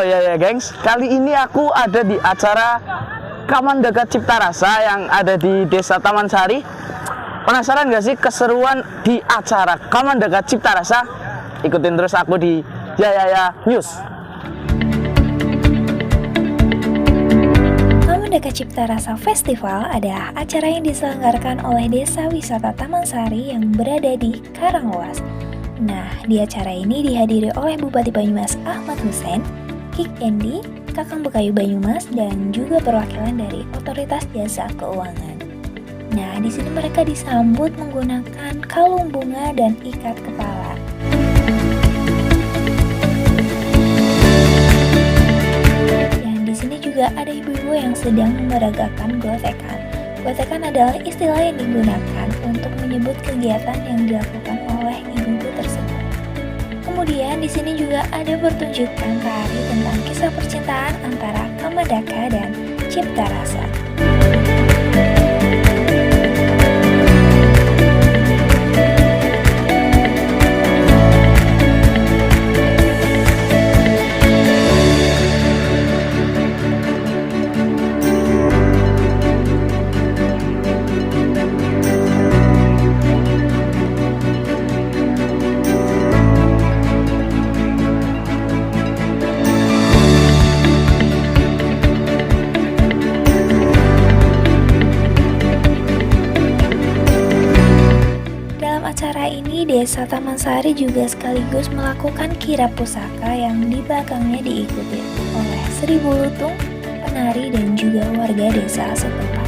ya gengs, kali ini aku ada di acara Kamandaka Cipta Rasa yang ada di Desa Taman Sari. Penasaran gak sih keseruan di acara Kamandaka Cipta Rasa? Ikutin terus aku di Yayaya News. Kamandaka Cipta Rasa Festival adalah acara yang diselenggarakan oleh Desa Wisata Taman Sari yang berada di Karanglewas. Nah, di acara ini dihadiri oleh Bupati Banyumas Ahmad Hussein, Kik Endi, Kakang Bekayu Banyumas, dan juga perwakilan dari Otoritas Jasa Keuangan. Nah, di sini mereka disambut menggunakan kalung bunga dan ikat kepala. Dan di sini juga ada ibu-ibu yang sedang meragakan gotekan. Gotekan adalah istilah yang digunakan untuk menyebut kegiatan yang dilakukan oleh ibu-ibu tersebut. Kemudian di sini juga ada pertunjukan tari tentang kisah percintaan antara Kamandaka dan Cipta Rasa. Acara ini Desa Taman Sari juga sekaligus melakukan kirap pusaka yang di belakangnya diikuti oleh 1000 lutung, penari, dan juga warga desa setempat.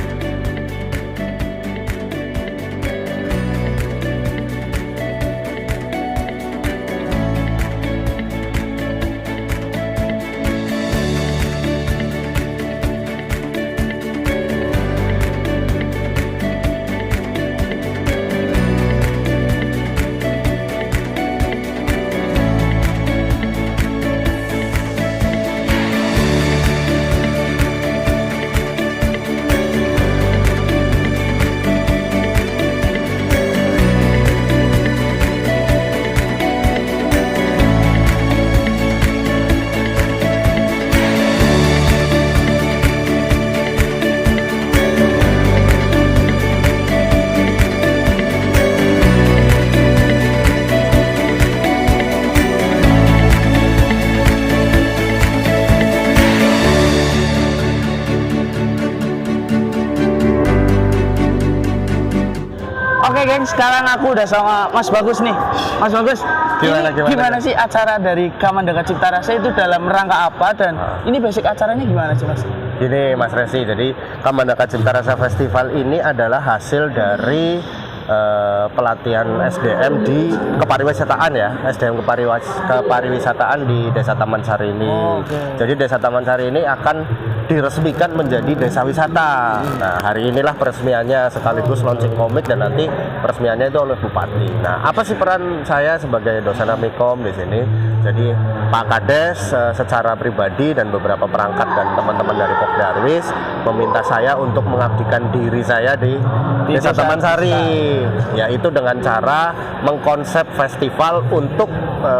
Oke gengs, sekarang aku udah sama Mas Bagus nih. Mas Bagus, gimana sih acara dari Kamandaka Cipta Rasa itu dalam rangka apa, dan ini basic acaranya gimana sih Mas? Gini Mas Resi, jadi Kamandaka Cipta Rasa Festival ini adalah hasil dari pelatihan SDM di kepariwisataan ya, SDM kepariwisataan di Desa Taman Sari ini. Jadi Desa Taman Sari ini akan diresmikan menjadi desa wisata. Nah, hari inilah peresmiannya sekaligus launching komik dan nanti peresmiannya itu oleh Bupati. Nah, apa sih peran saya sebagai dosen Amikom di sini? Jadi Pak Kades secara pribadi dan beberapa perangkat dan teman-teman dari Pokdarwis meminta saya untuk mengabdikan diri saya di Desa Taman Sari, yaitu dengan cara mengkonsep festival untuk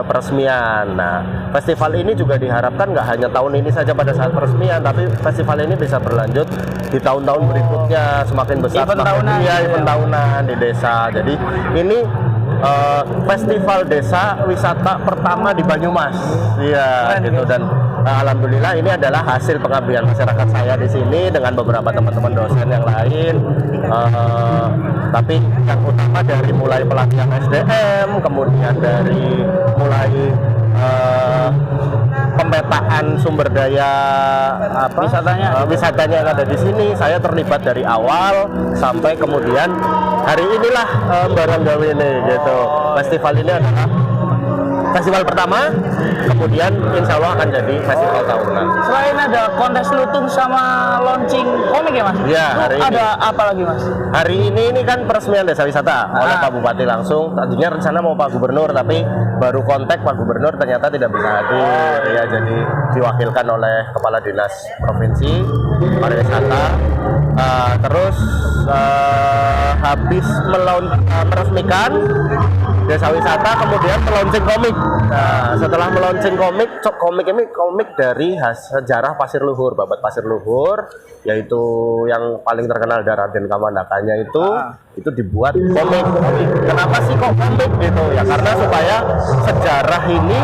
peresmian. Nah, festival ini juga diharapkan nggak hanya tahun ini saja pada saat peresmian, tapi festival ini bisa berlanjut di tahun-tahun berikutnya, semakin besar, event tahunan di desa. Jadi ini festival desa wisata pertama di Banyumas, iya gitu. Dan alhamdulillah ini adalah hasil pengabdian masyarakat saya di sini dengan beberapa teman-teman dosen yang lain. Tapi yang utama dari mulai pelatihan SDM, kemudian dari mulai pemetaan sumber daya wisatanya yang ada di sini, saya terlibat dari awal sampai kemudian hari inilah barang gawe ini gitu. Festival ini adalah festival pertama, kemudian insya Allah akan jadi festival tahunan. Selain ada kontes lutung sama launching komik ya Mas? Iya, hari ini. Ada apa lagi Mas? Hari ini kan peresmian desa wisata oleh Pak Bupati langsung. Tadinya rencana mau Pak Gubernur, tapi baru kontak Pak Gubernur ternyata tidak bisa hadir. Ya, jadi diwakilkan oleh Kepala Dinas Provinsi Pariwisata Terus habis meresmikan desa wisata, kemudian melaunching komik. Nah, setelah melaunching komik ini komik dari sejarah Pasir Luhur, Babat Pasir Luhur, yaitu yang paling terkenal dari Raden Kamandakanya itu dibuat komik. Kenapa sih kok komik gitu? Ya karena supaya sejarah ini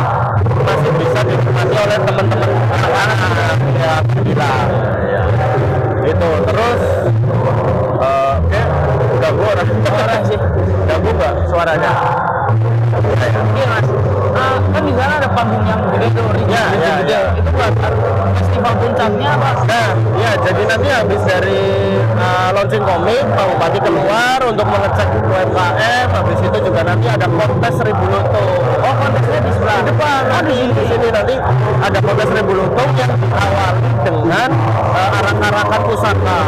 masih bisa dinikmati oleh teman-teman anak-anak ya bilang. Ya. Itu terus oke, ganggu orang sih. Ganggu nggak suaranya? Iya mas, kan di sana ada panggung yang gede tuh, gede. Itu buat festival puncaknya apa? Nah, ya jadi nanti habis dari launching komik, Pak Bupati keluar untuk mengecek UMKM. Habis itu juga nanti ada kontes 1000 lutung. Oh, kontesnya di sebelah Depan, di sini nanti ada kontes 1000 lutung yang diawali dengan arak-arakan pusaka.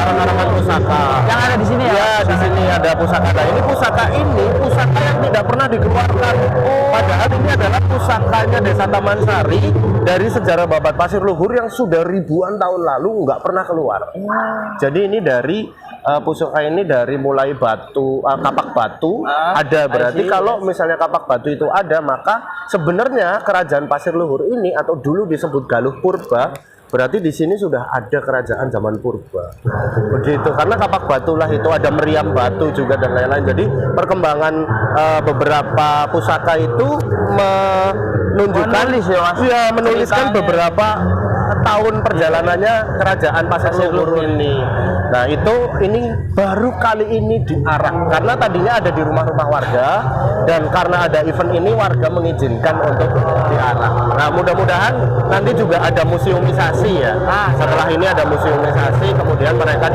Arak-arakan pusaka. yang ada di sini ya? Ya, di sini ada pusaka. Nah, ini pusaka yang tidak pernah dikeluarkan. Padahal ini adalah pusakanya Desa Taman Sari dari sejarah Babat Pasir Luhur yang sudah ribuan tahun lalu nggak pernah keluar. Jadi ini dari pusaka ini dari mulai batu, kapak batu ada, berarti kalau misalnya kapak batu itu ada, maka sebenarnya kerajaan Pasir Luhur ini atau dulu disebut Galuh Purba, berarti di sini sudah ada kerajaan zaman purba. Begitu, karena kapak batu lah itu ada meriam batu juga dan lain-lain. Jadi perkembangan beberapa pusaka itu menunjukkan menuliskan beberapa tahun perjalanannya kerajaan Pasir Luhur ini. Nah, ini baru kali ini diarak karena tadinya ada di rumah-rumah warga, dan karena ada event ini warga mengizinkan untuk diarak. Nah, mudah-mudahan nanti juga ada museumisasi ya. Setelah ini ada museumisasi, kemudian mereka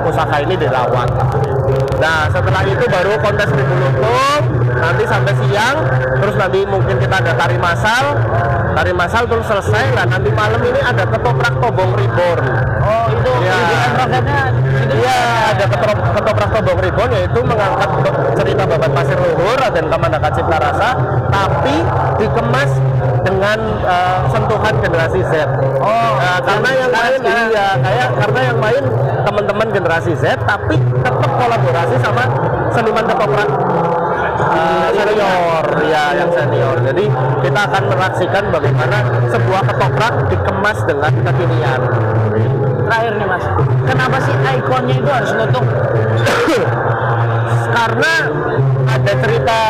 pusaka ini dirawat. Nah, setelah itu baru kontes 1000 lutung, nanti sampai siang, terus nanti mungkin kita ada tari masal terus selesai. Nah, nanti malam ini ada ketoprak Tobong Reborn. Oh, itu ya. Iya, ada ketoprak Tobong Reborn, yaitu mengangkat cerita Babat Pasir Luhur dan Kamandaka Cipta Rasa, tapi dikemas dengan sentuhan generasi Z. Karena yang main karena yang main teman-teman generasi Z, tapi tetap kolaborasi sama seniman ketoprak senior, ya yang senior. Jadi kita akan merasakan bagaimana sebuah ketoprak dikemas dengan kekinian. Terakhir nih mas, kenapa sih ikonnya itu harus lutung? Karena ada cerita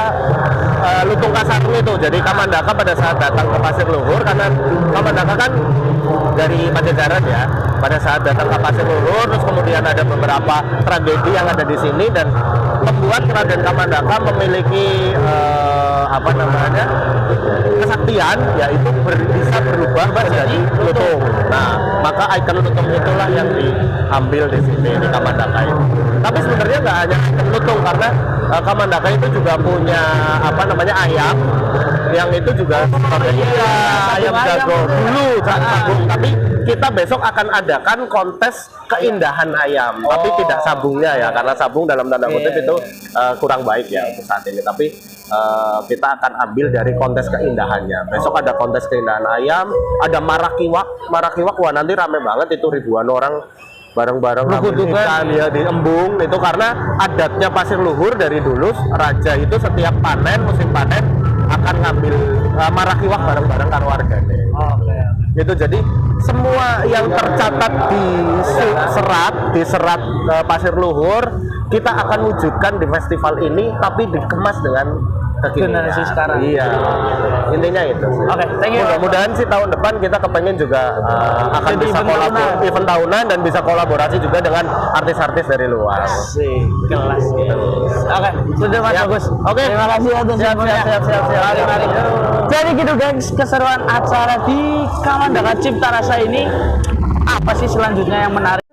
Lutung Kasarung itu. Jadi Kamandaka pada saat datang ke Pasir Luhur, karena Kamandaka kan dari Pajajaran ya, pada saat datang ke Pasir Luhur, terus kemudian ada beberapa tragedi yang ada di sini dan membuat Raden Kamandaka memiliki kesaktian, yaitu bisa berubah menjadi lutung. Nah, maka ikon lutung itulah yang diambil di sini di Kamandaka ini. Tapi sebenarnya nggak hanya ikon lutung, karena Kamandaka itu juga punya ayam yang itu juga ayam jago dulu sabung. Tapi kita besok akan adakan kontes keindahan ayam, tapi tidak sabungnya ya, karena sabung dalam tanda kutip itu kurang baik ya untuk saat ini. Tapi kita akan ambil dari kontes keindahannya. Besok ada kontes keindahan ayam, ada marakiwak. Wah, nanti rame banget itu, ribuan orang bareng-bareng ikan ya di embung itu, karena adatnya Pasir Luhur dari dulu raja itu setiap musim panen akan ngambil marakiwak bareng-bareng karo warganya. Itu jadi semua yang tercatat di serat Pasir Luhur kita akan wujudkan di festival ini, tapi dikemas dengan generasi sekarang. Iya, intinya itu. Oke, thank you. Mudah-mudahan sih tahun depan kita kepengen juga akan bisa event tahunan dan bisa kolaborasi juga dengan artis-artis dari luar. Kelas. Oke, sudah mas bagus. Oke, terima kasih atas siap. Mari. Jadi gitu guys, keseruan acara di Kamandaka Cipta Rasa ini apa sih selanjutnya yang menarik?